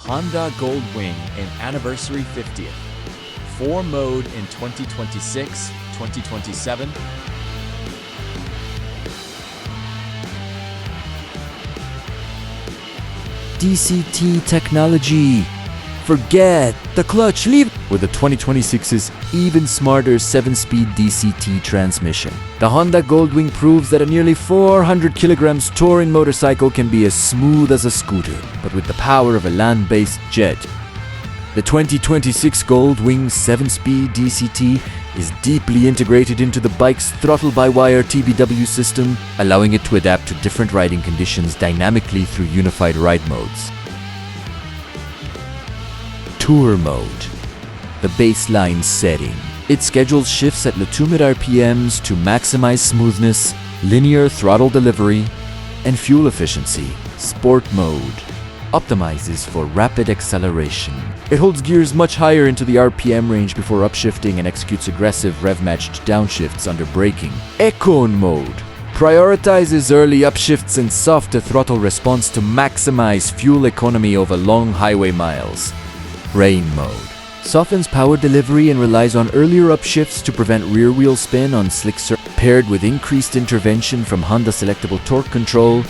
Honda GOLDWING in Anniversary 50th. 4 mode in 2026, 2027. DCT technology. Forget the clutch, leave with the 2026's even smarter 7-speed DCT transmission. The Honda GOLDWING proves that a nearly 400 kilograms touring motorcycle can be as smooth as a scooter, but with the power of a land-based jet. The 2026 GOLDWING 7-speed DCT is deeply integrated into the bike's Throttle-by-Wire TBW system, allowing it to adapt to different riding conditions dynamically through unified ride modes. Tour Mode. The baseline setting. It schedules shifts at Latumid RPMs to maximize smoothness, linear throttle delivery, and fuel efficiency. Sport Mode optimizes for rapid acceleration. It holds gears much higher into the RPM range before upshifting and executes aggressive rev-matched downshifts under braking. Econ Mode prioritizes early upshifts and soft to throttle response to maximize fuel economy over long highway miles. Rain Mode softens power delivery and relies on earlier upshifts to prevent rear wheel spin on slick surfaces. Paired with increased intervention from Honda Selectable Torque Control,